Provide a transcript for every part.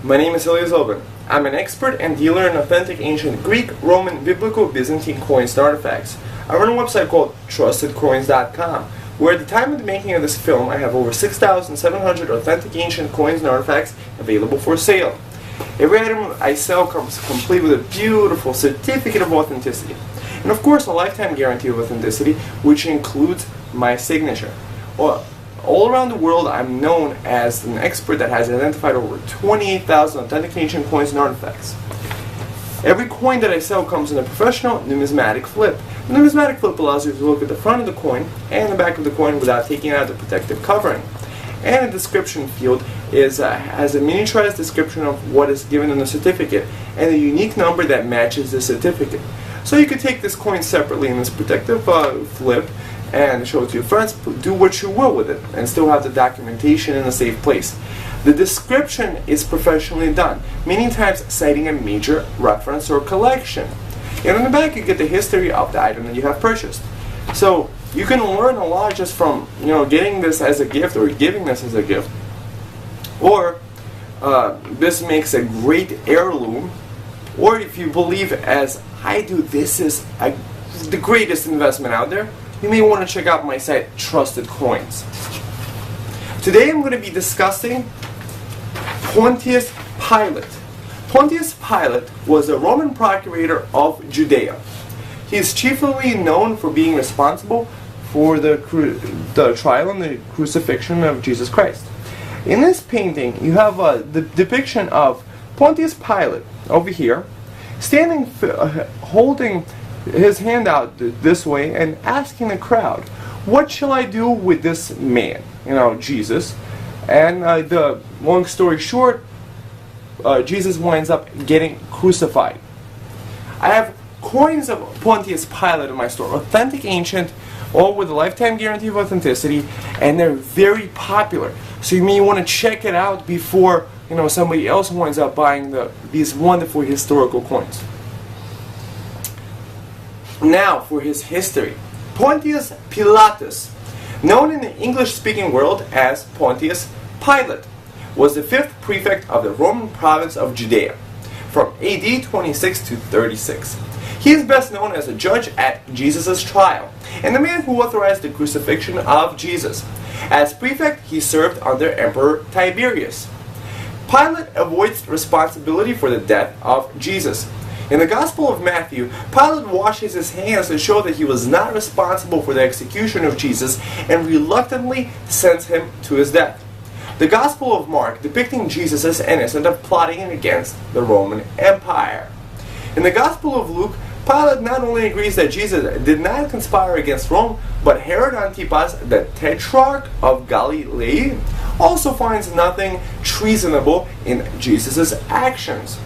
My name is Lydia. I'm an expert and dealer in authentic ancient Greek, Roman, Biblical, Byzantine coins and artifacts. I run a website called trustedcoins.com, where at the time of the making of this film I have over 6,700 authentic ancient coins and artifacts available for sale. Every item I sell comes complete with a beautiful certificate of authenticity, and of course a lifetime guarantee of authenticity, which includes my signature. All around the world, I'm known as an expert that has identified over 28,000 authentic ancient coins and artifacts. Every coin that I sell comes in a professional numismatic flip. The numismatic flip allows you to look at the front of the coin and the back of the coin without taking out the protective covering. And the description field has a miniaturized description of what is given in the certificate and a unique number that matches the certificate. So you could take this coin separately in this protective flip and show it to your friends, do what you will with it, and still have the documentation in a safe place. The description is professionally done, many times citing a major reference or collection. And on the back you get the history of the item that you have purchased. So you can learn a lot just from getting this as a gift or giving this as a gift. Or this makes a great heirloom. Or if you believe as I do, this is the greatest investment out there, you may want to check out my site, Trusted Coins. Today I'm going to be discussing Pomtius Pilate. Pomtius Pilate was a Roman procurator of Judea. He is chiefly known for being responsible for the trial and the crucifixion of Jesus Christ. In this painting, you have the depiction of Pontius Pilate over here, standing, holding his hand out this way and asking the crowd, what shall I do with this man, Jesus? And the long story short, Jesus winds up getting crucified. I have coins of Pontius Pilate in my store, authentic, ancient, all with a lifetime guarantee of authenticity, and they're very popular. So you may want to check it out before somebody else winds up buying these wonderful historical coins. Now for his history. Pontius Pilatus, known in the English-speaking world as Pontius Pilate, was the 5th prefect of the Roman province of Judea from AD 26 to 36. He is best known as a judge at Jesus' trial and the man who authorized the crucifixion of Jesus. As prefect, he served under Emperor Tiberius. Pilate avoids responsibility for the death of Jesus. In the Gospel of Matthew, Pilate washes his hands to show that he was not responsible for the execution of Jesus and reluctantly sends him to his death. The Gospel of Mark depicting Jesus as innocent of plotting against the Roman Empire. In the Gospel of Luke, Pilate not only agrees that Jesus did not conspire against Rome, but Herod Antipas, the Tetrarch of Galilee, also finds nothing treasonable in Jesus' actions.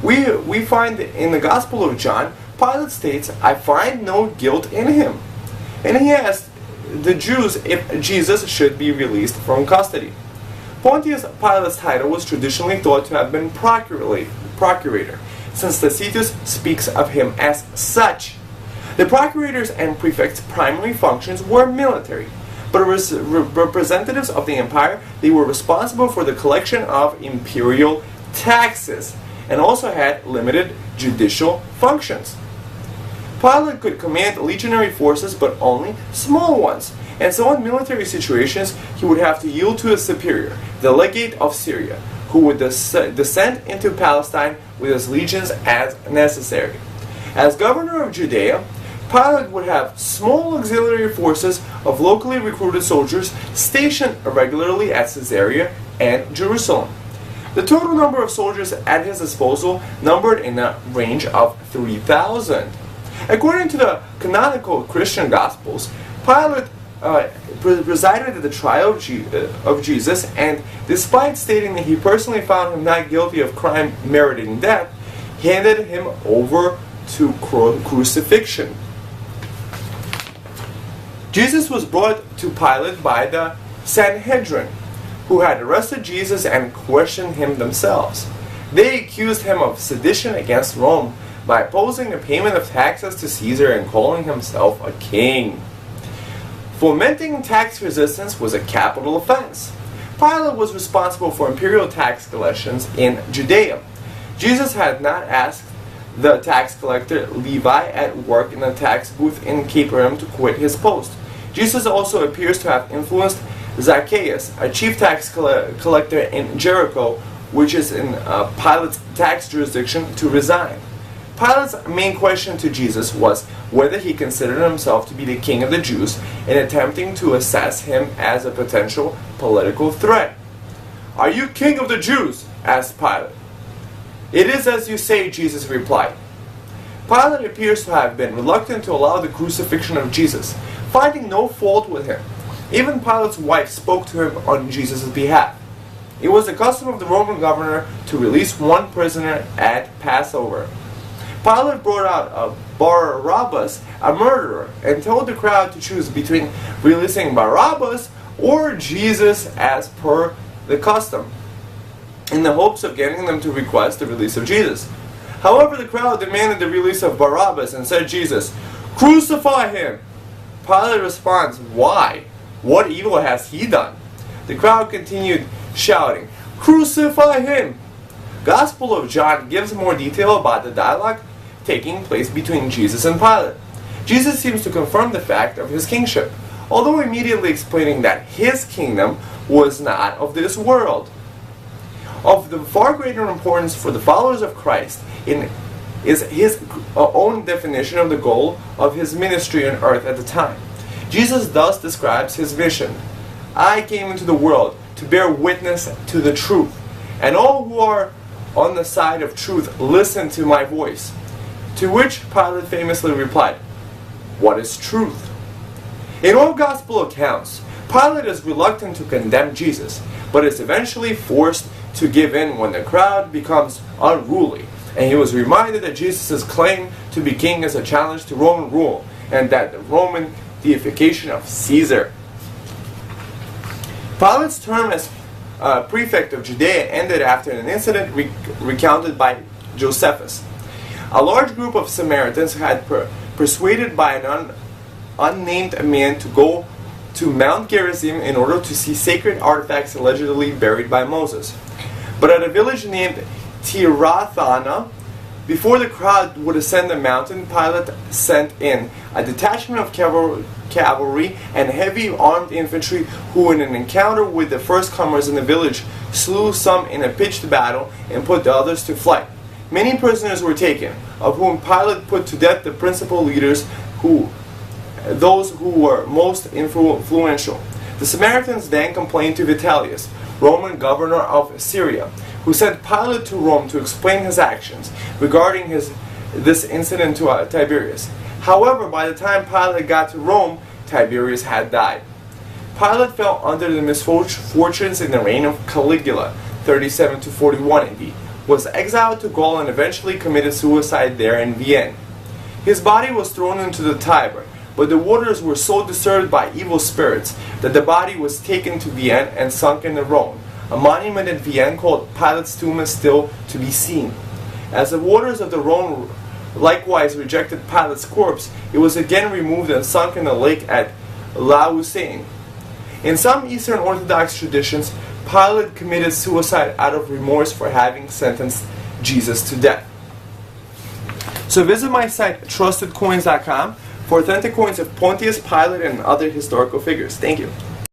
We find in the Gospel of John, Pilate states, I find no guilt in him. And he asked the Jews if Jesus should be released from custody. Pontius Pilate's title was traditionally thought to have been procurator, since Tacitus speaks of him as such. The procurators and prefects' primary functions were military, but as representatives of the empire, they were responsible for the collection of imperial taxes, and also had limited judicial functions. Pilate could command legionary forces, but only small ones, and so in military situations he would have to yield to a superior, the legate of Syria, who would descend into Palestine with his legions as necessary. As governor of Judea, Pilate would have small auxiliary forces of locally recruited soldiers stationed regularly at Caesarea and Jerusalem. The total number of soldiers at his disposal numbered in a range of 3,000. According to the canonical Christian Gospels, Pilate presided at the trial of Jesus, and despite stating that he personally found him not guilty of crime meriting death, handed him over to crucifixion. Jesus was brought to Pilate by the Sanhedrin, who had arrested Jesus and questioned him themselves. They accused him of sedition against Rome by opposing the payment of taxes to Caesar and calling himself a king. Fomenting tax resistance was a capital offense. Pilate was responsible for imperial tax collections in Judea. Jesus had not asked the tax collector Levi at work in a tax booth in Capernaum to quit his post. Jesus also appears to have influenced Zacchaeus, a chief tax collector in Jericho, which is in Pilate's tax jurisdiction, to resign. Pilate's main question to Jesus was whether he considered himself to be the king of the Jews and attempting to assess him as a potential political threat. "Are you king of the Jews?" asked Pilate. "It is as you say," Jesus replied. Pilate appears to have been reluctant to allow the crucifixion of Jesus, finding no fault with him. Even Pilate's wife spoke to him on Jesus' behalf. It was the custom of the Roman governor to release one prisoner at Passover. Pilate brought out Barabbas, a murderer, and told the crowd to choose between releasing Barabbas or Jesus as per the custom, in the hopes of getting them to request the release of Jesus. However, the crowd demanded the release of Barabbas and said, "Jesus, crucify him!" Pilate responds, "Why? What evil has he done?" The crowd continued shouting, "Crucify him!" Gospel of John gives more detail about the dialogue taking place between Jesus and Pilate. Jesus seems to confirm the fact of his kingship, although immediately explaining that his kingdom was not of this world. Of the far greater importance for the followers of Christ is his own definition of the goal of his ministry on earth at the time. Jesus thus describes his mission: "I came into the world to bear witness to the truth, and all who are on the side of truth listen to my voice." To which Pilate famously replied, "What is truth?" In all gospel accounts, Pilate is reluctant to condemn Jesus, but is eventually forced to give in when the crowd becomes unruly, and he was reminded that Jesus' claim to be king is a challenge to Roman rule, and that the Roman deification of Caesar. Pilate's term as prefect of Judea ended after an incident recounted by Josephus. A large group of Samaritans had persuaded by an unnamed man to go to Mount Gerizim in order to see sacred artifacts allegedly buried by Moses. But at a village named Tirathana, before the crowd would ascend the mountain, Pilate sent in a detachment of cavalry and heavy armed infantry who, in an encounter with the first comers in the village, slew some in a pitched battle and put the others to flight. Many prisoners were taken, of whom Pilate put to death the principal leaders, those who were most influential. The Samaritans then complained to Vitellius, Roman governor of Syria, who sent Pilate to Rome to explain his actions regarding this incident to Tiberius. However, by the time Pilate got to Rome, Tiberius had died. Pilate fell under the misfortunes in the reign of Caligula, 37 to 41 AD, was exiled to Gaul and eventually committed suicide there in Vienna. His body was thrown into the Tiber, but the waters were so disturbed by evil spirits that the body was taken to Vienna and sunk in the Rhone. A monument in Vienna called Pilate's Tomb is still to be seen. As the waters of the Rhone likewise rejected Pilate's corpse, it was again removed and sunk in the lake at La Hussein. In some Eastern Orthodox traditions, Pilate committed suicide out of remorse for having sentenced Jesus to death. So visit my site, trustedcoins.com, for authentic coins of Pontius Pilate and other historical figures. Thank you.